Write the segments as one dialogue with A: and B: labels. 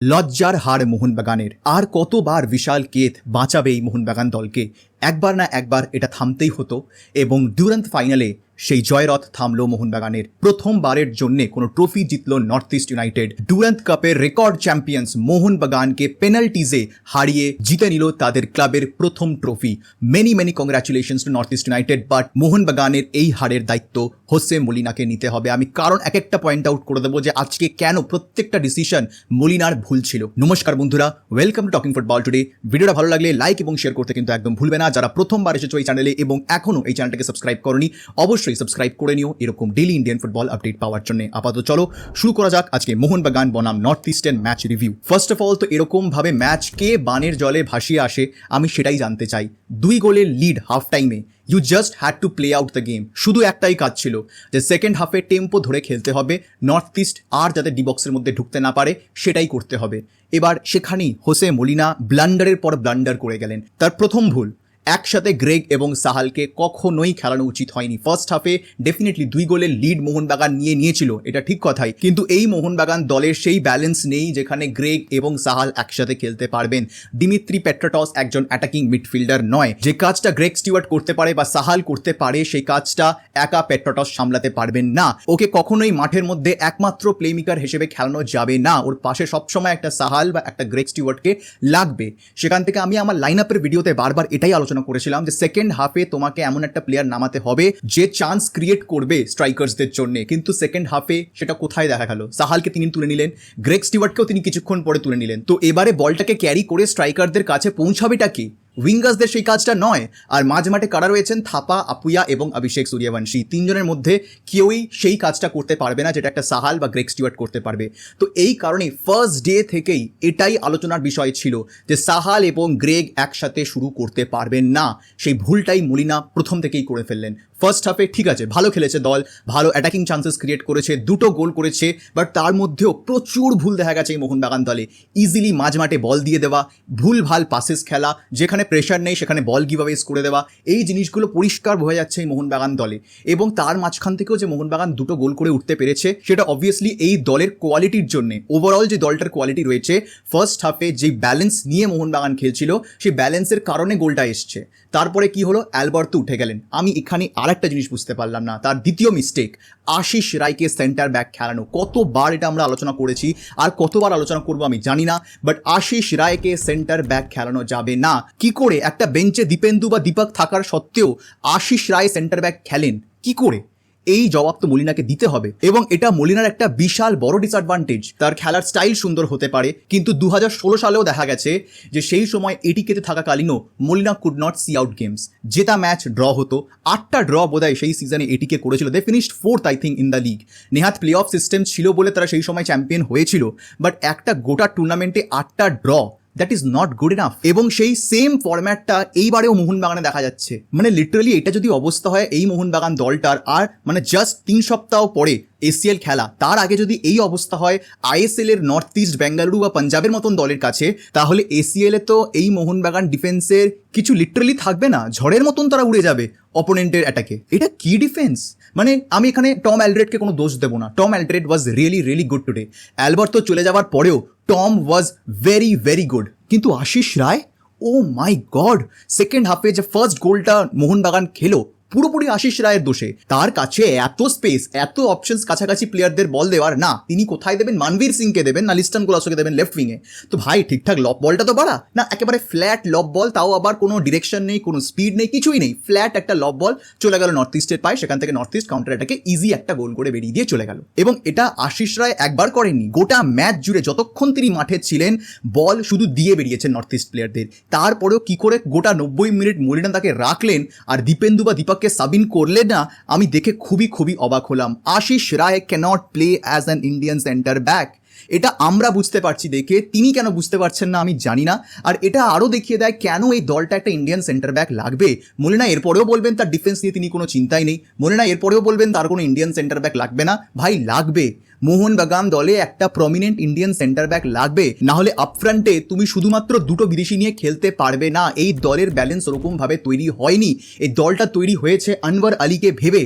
A: লজ্জার হার মোহনবাগানের। আর কতবার বিশাল কেত বাঁচাবে এই মোহনবাগান দলকে? একবার না একবার এটা থামতেই হতো এবং ডুরান্ট ফাইনালে সেই জয়রথ থামলো মোহনবাগানের। প্রথমবারের জন্যে কোনো ট্রফি জিতলো নর্থ ইস্ট ইউনাইটেড। ডুরান্ট কাপের রেকর্ড চ্যাম্পিয়ন্স মোহনবাগানকে পেনাল্টিজে হারিয়ে জিতে নিল তাদের ক্লাবের প্রথম trophy. Many congratulations to north east United. But মোহনবাগানের এই হারের দায়িত্ব হোসে মলিনাকে নিতে হবে। আমি কারণ এক একটা পয়েন্ট আউট করে দেবো যে আজকে কেন প্রত্যেকটা ডিসিশন মলিনার ভুল ছিল। নমস্কার বন্ধুরা, welcome to talking football today. ভিডিওটা ভালো লাগলে লাইক এবং শেয়ার করতে কিন্তু একদম ভুলবে না। যারা প্রথমবার এসেছো এই চ্যানেলে এবং এখনো এই চ্যানেলটাকে সাবস্ক্রাইব করনি, অবশ্যই সাবস্ক্রাইব করে নিও এরকম ডেইলি ইন্ডিয়ান ফুটবল আপডেট পাওয়ার জন্য। আপাতত চলো শুরু করা যাক আজকে মোহনবাগান বনাম north eastern match review. First of all তো এরকম ভাবে ম্যাচ কে বানের জলে ভাসিয়ে আসে আমি সেটাই জানতে চাই। 2 গোলের লিড হাফ টাইমে, you just had to play out the game. শুধু একটাই কাজ ছিল যে সেকেন্ড হাফে টেম্পো ধরে খেলতে হবে, নর্থ ইস্ট আর যাতে ডি বক্সের মধ্যে ঢুকতে না পারে সেটাই করতে হবে। এবার সেখানেই হোসে মলিনা ব্লান্ডারের পর ব্লান্ডার করে গেলেন। তার প্রথম ভুল, একসাথে গ্রেগ এবং সাহালকে কখনোই খেলানো উচিত হয়নি। ফার্স্ট হাফে ডেফিনেটলি 2 গোলের লিড মোহনবাগান নিয়েছিল, এটা ঠিক কথাই, কিন্তু এই মোহনবাগান দলের সেই ব্যালেন্স নেই যেখানে গ্রেগ এবং সাহাল একসাথে খেলতে পারবেন। দিমিত্রি পেট্রাটস একজন অ্যাটাকিং মিডফিল্ডার নয়। যে কাজটা গ্রেগ স্টিওয়ার্ট করতে পারে বা সাহাল করতে পারে সেই কাজটা একা পেট্রাটস সামলাতে পারবেন না। ওকে কখনোই মাঠের মধ্যে একমাত্র প্লেমেকার হিসেবে খেলানো যাবে না। ওর পাশে সবসময় একটা সাহাল বা একটা গ্রেগ স্টিওয়ার্টকে লাগবে। সেখান থেকে আমি আমার লাইন আপের ভিডিওতে বারবার এটাই আলোচনা করেছিলাম যে সেকেন্ড হাফে তোমাকে এমন একটা প্লেয়ার নামাতে হবে যে চান্স ক্রিয়েট করবে স্ট্রাইকার্সদের জন্য। কিন্তু সেকেন্ড হাফে সেটা কোথায় দেখা গেল? সাহালকে তিনি তুলে নিলেন, গ্রেগ স্টিওয়ার্টকেও তিনি কিছুক্ষণ পরে তুলে নিলেন। তো এবারে বলটাকে ক্যারি করে স্ট্রাইকারদের কাছে পৌঁছাবেটা কি? উইঙ্গার্সদের সেই কাজটা নয়। আর মাঝ মাঠে কারা রয়েছেন? থাপা, আপুয়া এবং অভিষেক সূর্যবংশী। তিনজনের মধ্যে কেউই সেই কাজটা করতে পারবে না যেটা একটা সাহাল বা গ্রেগ স্টিওয়ার্ট করতে পারবে। তো এই কারণে ফার্স্ট ডে থেকেই এটাই আলোচনার বিষয় ছিল যে সাহাল এবং গ্রেগ একসাথে শুরু করতে পারবেন না। সেই ভুলটাই মলিনা প্রথম থেকেই করে ফেললেন। ফার্স্ট হাফে ঠিক আছে, ভালো খেলেছে দল, ভালো অ্যাটাকিং চান্সেস ক্রিয়েট করেছে, 2টো গোল করেছে, বাট তার মধ্যেও প্রচুর ভুল দেখা গেছে এই মোহনবাগান দলে। ইজিলি মাঝ মাঠে বল দিয়ে দেওয়া, ভুল ভাল পাসেস খেলা, যেখানে প্রেশার নেই সেখানে বল গিভঅ্যাওয়েজ করে দেওয়া, এই জিনিসগুলো পরিষ্কার বোঝা যাচ্ছে এই মোহনবাগান দলে। এবং তার মাঝখান থেকেও যে মোহনবাগান 2টো গোল করে উঠতে পেরেছে সেটা অবভিয়াসলি এই দলের কোয়ালিটির জন্য। ওভারঅল যে দলটার কোয়ালিটি রয়েছে, ফার্স্ট হাফে যে ব্যালেন্স নিয়ে মোহনবাগান খেলছিল সেই ব্যালেন্সের কারণে গোলটা এসছে। তারপরে কি হলো? অ্যালবার্তো উঠে গেলেন। আমি এখানে আরেকটা জিনিস বুঝতে পারলাম না, তার দ্বিতীয় মিস্টেক আশিস রায়কে সেন্টার ব্যাক খেলানো। কতবার এটা আমরা আলোচনা করেছি আর কতবার আলোচনা করবো আমি জানি না, বাট আশিস রায়কে সেন্টার ব্যাক খেলানো যাবে না। কি করে একটা বেঞ্চে দীপেন্দু বা দীপক থাকার সত্ত্বেও আশিস রায় সেন্টার ব্যাক খেলেন কি করে? এই জবাব তো মলিনাকে দিতে হবে এবং এটা মলিনার একটা বিশাল বড় ডিসঅ্যাডভান্টেজ। তার খেলার স্টাইল সুন্দর হতে পারে, কিন্তু 2016 সালেও দেখা গেছে যে সেই সময় এটিকেতে থাকাকালীনও Molina could not see out games. জেতা ম্যাচ ড্র হতো, 8টা ড্র বোধহয় সেই সিজনে এটিকে করেছিল। They finished 4th I think in the league. নেহাত প্লে অফ সিস্টেম ছিল বলে তারা সেই সময় চ্যাম্পিয়ন হয়েছিল, বাট একটা গোটা টুর্নামেন্টে 8টা draw, that is not good enough. এবং সেই সেম ফরম্যাটটা এইবারেও মোহনবাগানে দেখা যাচ্ছে। মানে লিটারালি এটা যদি অবস্থা হয় এই মোহনবাগান দলটার, আর মানে জাস্ট 3 সপ্তাহ পরে এসিএল খেলা, তার আগে যদি এই অবস্থা হয় আইএসএল এর নর্থ ইস্ট বেঙ্গালুরু বা পাঞ্জাবের মতন দলের কাছে, তাহলে এসিএল এ তো এই মোহনবাগান ডিফেন্সের কিছু লিটারালি থাকবে না। ঝড়ের মতন তারা উড়ে যাবে অপোনেন্টের অ্যাটাকে। এটা কি ডিফেন্স? মানে আমি এখানে টম অ্যালড্রেডকে কোনো দোষ দেবো না। Tom Aldred was really good today. Alberto চলে যাওয়ার পরেও টম ওয়াজ ভেরি গুড। কিন্তু আশিস রায়, ও মাই গড, সেকেন্ড হাফে যে ফার্স্ট গোলটা মোহনবাগান খেলো পুরোপুরি আশিস রায়ের দোষে। তার কাছে এত স্পেস, এত অপশনস, কাছাকাছি প্লেয়ারদের বল দেওয়ার না, তিনি কোথায় দেবেন? মানবীর সিংকে দেবেন না লিস্টন কোলাসোকে দেবেন লেফট উইংয়ে। তো ভাই ঠিকঠাক লব বলটা তো বাড়া না, একেবারে ফ্ল্যাট লব বল, তাও আবার কোনো ডিরেকশন নেই, কোনো স্পিড নেই, কিছুই নেই, ফ্ল্যাট একটা লব বল চলে গেল নর্থ ইস্টের পায়ে। সেখান থেকে নর্থ ইস্ট কাউন্টার অ্যাটাকে ইজি একটা গোল করে বেরিয়ে দিয়ে চলে গেল। এবং এটা আশিস রায় একবার করেননি, গোটা ম্যাচ জুড়ে যতক্ষণ তিনি মাঠে ছিলেন বল শুধু দিয়ে বেরিয়েছেন নর্থ ইস্ট প্লেয়ারদের। তারপরেও কি করে গোটা 90 মিনিট মলিনা তাকে রাখলেন আর দীপেন্দু বা দীপককে সাবিন করলেন না, আমি দেখে খুবই অবাক হলাম। Ashish Roy cannot play as an Indian centre back. এটা আমরা বুঝতে পারছি দেখে, তিনি কেন বুঝতে পারছেন না আমি জানি না। আর এটা আরও দেখিয়ে দেয় কেন এই দলটা একটা ইন্ডিয়ান সেন্টার ব্যাক লাগবে। মলিনা এরপরেও বলবেন তার ডিফেন্স নিয়ে তিনি কোনো চিন্তাই নেই, মলিনা এরপরেও বলবেন তার কোনো ইন্ডিয়ান সেন্টার ব্যাক লাগবে না। ভাই লাগবে, মোহনবাগান দলে একটা প্রমিনেন্ট ইন্ডিয়ান সেন্টার ব্যাক লাগবে, না হলে আপফ্রন্টে তুমি শুধুমাত্র দুটো বিদেশি নিয়ে খেলতে পারবে না। এই দলের ব্যালেন্স ওরকমভাবে তৈরি হয়নি। এই দলটা তৈরি হয়েছে আনওয়ার আলীকে ভেবে।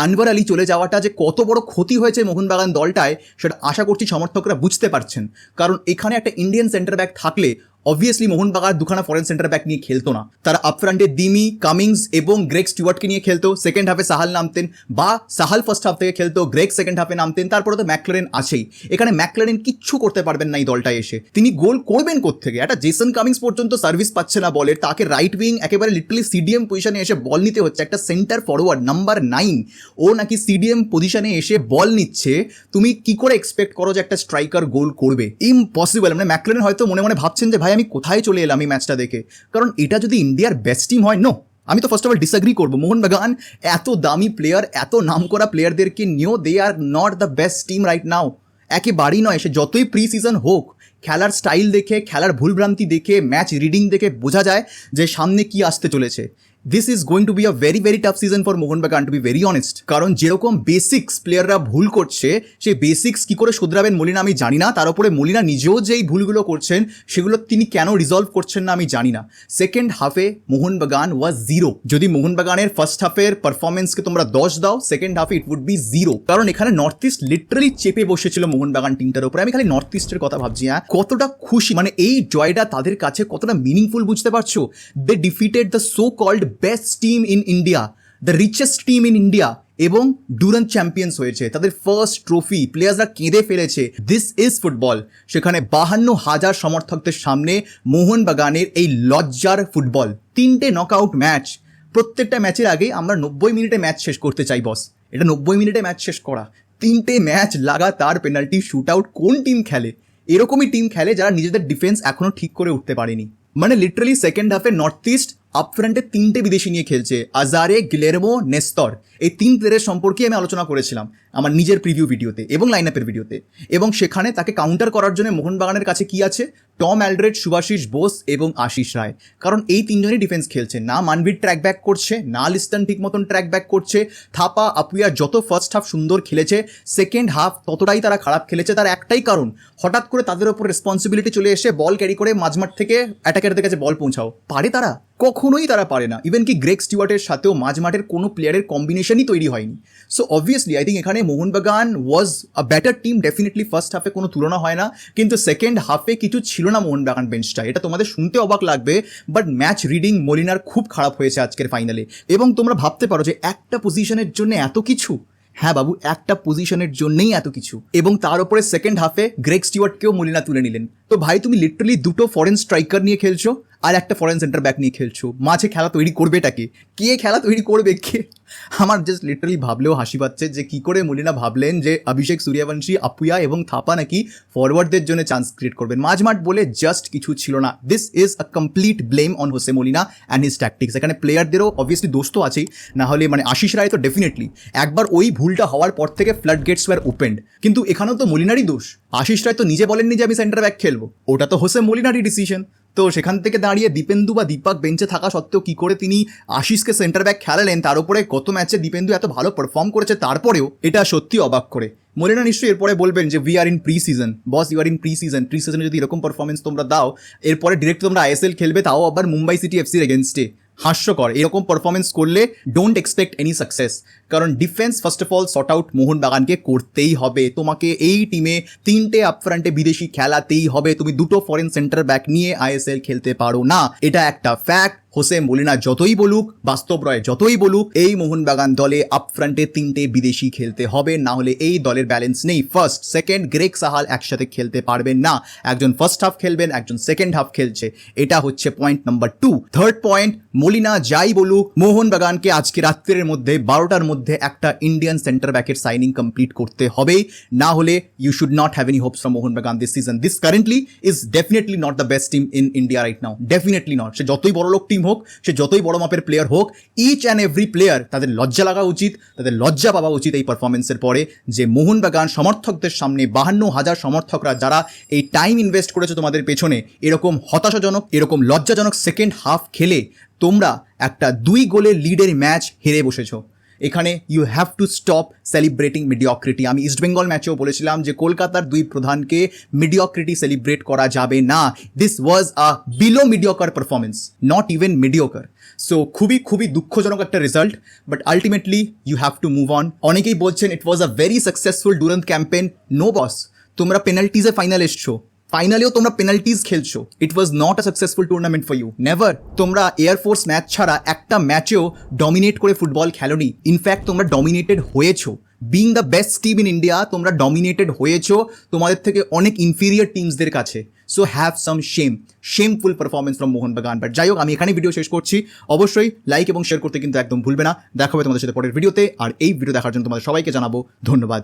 A: আনওয়ার আলী চলে যাওয়াটা যে কত বড় ক্ষতি হয়েছে মোহনবাগান দলটায় সেটা আশা করছি সমর্থকরা বুঝতে পারছেন। কারণ এখানে একটা ইন্ডিয়ান সেন্টার ব্যাক থাকলে অবভিয়াসলি মোহনবাগান দুখানা ফরেন সেন্টার ব্যাক নিয়ে খেলতো না। তারা আপফ্রন্টে দিমি, কামিংস এবং গ্রেগ স্টুয়ার্টকে নিয়ে খেলতো। সেকেন্ড হাফে সাহাল নামতেন, বা সাহাল ফার্স্ট হাফ থেকে খেলতো, গ্রেগ সেকেন্ড হাফে নামতেন। তারপরে তো ম্যাকলারেন আছেই। এখানে ম্যাকলারেন কিচ্ছু করতে পারবেন না এই দলটায় এসে। তিনি গোল করবেন কোত্থেকে? একটা জেসন কামিংস পর্যন্ত সার্ভিস পাচ্ছে না বলের, তাকে রাইট উইং একেবারে লিটারালি সিডিএম পজিশনে এসে বল নিতে হচ্ছে। একটা সেন্টার ফরওয়ার্ড নাম্বার 9 ও নাকি সিডিএম পজিশনে এসে বল নিচ্ছে। তুমি কি করে এক্সপেক্ট করো যে একটা স্ট্রাইকার গোল করবে? ইম্পসিবল। মানে ম্যাকলারেন হয়তো মনে মনে ভাবছেন যে ভাই আমি কোথায় চলে এলাম এই ম্যাচটা দেখে। কারণ এটা যদি ইন্ডিয়ার বেস্ট টিম হয়, নো, আমি তো ফার্স্ট অফ অল ডিসএগ্রি করবো। মোহনবাগান এত দামি প্লেয়ার, এত নাম করা প্লেয়ারদেরকে নিয়েও they are not the best team right now. একেবারেই নয়। সে যতই প্রি সিজন হোক, খেলার স্টাইল দেখে, খেলার ভুলভ্রান্তি দেখে, ম্যাচ রিডিং দেখে বোঝা যায় যে সামনে কি আসতে চলেছে। This is going to be a very very tough season for Mohun Bagan, to be very honest. কারণ যেরকম বেসিক্স প্লেয়াররা ভুল করছে, সেই বেসিক্স কি করে শুধরাবেন মলিনা আমি জানি না। তার উপরে মলিনা নিজেও যেই ভুলগুলো করছেন সেগুলো তিনি কেন রিজলভ করছেন না আমি জানি না। সেকেন্ড হাফে মোহনবাগান ওয়াজ 0। যদি মোহনবাগানের ফার্স্ট হাফের পারফরমেন্সকে তোমরা 10 দাও, সেকেন্ড হাফে ইট উড বি 0। কারণ এখানে নর্থ ইস্ট লিটারালি চেপে বসেছিল মোহনবাগান টিমটার উপরে। আমি খালি নর্থ ইস্টের কথা ভাবছি। কতটা খুশি, মানে এই জয়টা তাদের কাছে কতটা মিনিংফুল বুঝতে পারছো? They defeated the so called best team in India, the richest team in India, এবং ডুরান্ট চ্যাম্পিয়ন্স হয়েছে। তাদের ফার্স্ট ট্রফি, প্লেয়ার্সরা কেঁদে ফেলেছে। This is football. সেখানে 52,000 সমর্থকদের সামনে মোহনবাগানের এই লজ্জার ফুটবল। 3টে নকআউট ম্যাচ, প্রত্যেকটা ম্যাচের আগে আমরা 90 মিনিটে ম্যাচ শেষ করতে চাই বস। এটা 90 মিনিটে ম্যাচ শেষ করা। 3টে ম্যাচ লাগাতার পেনাল্টি শুট আউট। কোন টিম খেলে? এরকমই টিম খেলে যারা নিজেদের ডিফেন্স এখনো ঠিক করে উঠতে পারেনি। মানে লিটারালি সেকেন্ড হাফে নর্থ ইস্ট আপফ্রন্টে 3টে বিদেশি নিয়ে খেলছে, আজারে, গিলেরমো, নেস্তর। এই 3 প্লেয়ারের সম্পর্কে আমি আলোচনা করেছিলাম আমার নিজের প্রিভিউ ভিডিওতে এবং লাইন আপের ভিডিওতে। এবং সেখানে তাকে কাউন্টার করার জন্য মোহনবাগানের কাছে কি আছে? টম অ্যালড্রেড, শুভাশিস বোস এবং আশিস রায়। কারণ এই 3জনই ডিফেন্স খেলছে। না মানভীর ট্র্যাক ব্যাক করছে, না লিস্টন ঠিক মতন ট্র্যাক ব্যাক করছে। থাপা, আপুয়া যত ফার্স্ট হাফ সুন্দর খেলেছে, সেকেন্ড হাফ ততটাই তারা খারাপ খেলেছে। তার একটাই কারণ, হঠাৎ করে তাদের ওপর রেসপন্সিবিলিটি চলে এসে বল ক্যারি করে মাঝমাঠ থেকে অ্যাটাকারদের কাছে বল পৌঁছাও। পারে তারা? কখনোই তারা পারে না। ইভেন কি গ্রেগ স্টুয়ার্টের সাথেও মাঝমাঠের কোনো প্লেয়ারের কম্বিনেশনই তৈরি হয়নি। সো অবভিয়াসলি আই থিঙ্ক এখানে Mohun Bagan was a better team. Definitely first হাফে কোনো তুলনা হয় না, কিন্তু সেকেন্ড হাফে কিছু ছিল না মোহনবাগান বেঞ্চটা। এটা তোমাদের শুনতে অবাক লাগবে, বাট ম্যাচ রিডিং মলিনার খুব খারাপ হয়েছে আজকের ফাইনালে। এবং তোমরা ভাবতে পারো যে একটা পজিশনের জন্য এত কিছু? হ্যাঁ বাবু, একটা পজিশনের জন্যই এত কিছু। এবং তার উপরে সেকেন্ড হাফে গ্রেগ স্টুয়ার্টকেও মলিনা তুলে নিলেন। তো ভাই তুমি লিটারালি 2টো ফরেন স্ট্রাইকার নিয়ে খেলছো আর একটা ফরেন সেন্টার ব্যাক নিয়ে খেলছো। মাঝে খেলা তৈরি করবেটাকে কে? খেলা তৈরি করবে কে? আমার জাস্ট লিটারালি ভাবলেও হাসি পাচ্ছে যে কি করে মলিনা ভাবলেন যে অভিষেক সূর্যবংশী, আপুয়া এবং থাপা নাকি ফরওয়ার্ডদের জন্য চান্স ক্রিয়েট করবেন। মাঝমাঠ বলে জাস্ট কিছু ছিল না। This is a complete blame on Jose Molina and his tactics. এখানে প্লেয়ারদেরও অবভিয়াসলি দোষ তো আছেই, না হলে মানে আশিস রায় তো ডেফিনেটলি একবার ওই ভুলটা হওয়ার পর থেকে ফ্লাড গেটস ওয়ার ওপেন্ড। কিন্তু এখানেও তো মলিনারই দোষ। আশিস রায় তো নিজে বলেননি যে আমি সেন্টার ব্যাক খেলবো, ওটা তো হোসে মলিনারই ডিসিশন। তো সেখান থেকে দাঁড়িয়ে দীপেন্দু বা দীপক বেঞ্চে থাকা সত্ত্বেও কি করে তিনি আশিসকে সেন্টার ব্যাক খেলালেন? তার উপরে গত ম্যাচে দীপেন্দু এত ভালো পারফর্ম করেছে, তারপরেও এটা সত্যি অবাক করে। মলিনা নিশ্চয়ই এরপরে বলবেন যে we are in preseason. Boss, you are in preseason. প্রি সিজনে যদি এরকম পারফরমেন্স তোমরা দাও, এরপরে ডিরেক্ট তোমরা আইএসএল খেলবে, তাও আবার মুম্বাই সিটি এফসির এগেনস্টে। হাস্যকর। এরকম পারফরমেন্স করলে ডোন্ট এক্সপেক্ট এনি সাকসেস। কারণ defence first of all sort out মোহনবাগানকে করতেই হবে। তোমাকে এই টিমে 3টে আপফ্রন্টে বিদেশি খেলাতেই হবে। তুমি 2টো ফরেন সেন্টার ব্যাক নিয়ে আইএসএল খেলতে পারো না, এটা একটা ফ্যাক্ট। হোসে মলিনা যতই বলুক, বাস্তব রয় যতই বলুক, এই মোহনবাগান দলে আপফ্রন্টে 3টে বিদেশি খেলতে হবে, না হলে এই দলের ব্যালেন্স নেই। ফার্স্ট, সেকেন্ড, গ্রেগ সাহাল একসাথে খেলতে পারবেন না। একজন ফার্স্ট হাফ খেলবেন, একজন সেকেন্ড হাফ খেলছে। এটা হচ্ছে point number 2। Third point, Molina যাই বলুক, মোহনবাগানকে আজকে রাত্রের মধ্যে 12টার মধ্যে একটা ইন্ডিয়ান সেন্টার ব্যাকের সাইনিং কমপ্লিট করতে হবে, না হলে you should not have any hopes from Mohun Bagan this season. This currently is definitely not the best team in India right now. Definitely not. সে যতই বড় লোক টিম হোক, সে যতই বড় মাপের প্লেয়ার হোক, ইচ অ্যান্ড এভরি প্লেয়ার তাদের লজ্জা লাগা উচিত, তাদের লজ্জা পাওয়া উচিত এই পারফরমেন্সের পরে, যে মোহনবাগান সমর্থকদের সামনে 52,000 সমর্থকরা যারা এই টাইম ইনভেস্ট করেছে তোমাদের পেছনে, এরকম হতাশাজনক, এরকম লজ্জাজনক সেকেন্ড হাফ খেলে তোমরা একটা 2 গোলের লিডের ম্যাচ হেরে বসেছো। এখানে you have to stop celebrating mediocrity. আমি ইস্টবেঙ্গল ম্যাচেও বলেছিলাম যে কলকাতার দুই প্রধানকে মিডিওক্রিটি সেলিব্রেট করা যাবে না। This was a below mediocre performance, not even mediocre. So খুবই খুবই দুঃখজনক একটা result, but ultimately you have to move on. অনেকেই বলছেন it was a very successful Durand campaign. No boss, তোমরা পেনাল্টিজে ফাইনাল এসছো, ফাইনালেও তোমরা পেনাল্টিজ খেলছো। It was not a successful tournament for you, never. তোমরা এয়ারফোর্স ম্যাচ ছাড়া একটা ম্যাচেও ডমিনেট করে ফুটবল খেলোনি। ইনফ্যাক্ট তোমরা ডমিনেটেড হয়েছো। Being the best team in India, তোমরা ডমিনেটেড হয়েছো তোমাদের থেকে অনেক ইনফিরিয়ার টিমসদের কাছে। So have some shameful performance from Mohun Bagan. But যাই হোক, আমি এখানে ভিডিও শেষ করছি। অবশ্যই লাইক এবং শেয়ার করতে কিন্তু একদম ভুলবে না। দেখা হবে তোমাদের সাথে পরের ভিডিওতে। আর এই ভিডিও দেখার জন্য তোমাদের সবাইকে জানাবো ধন্যবাদ।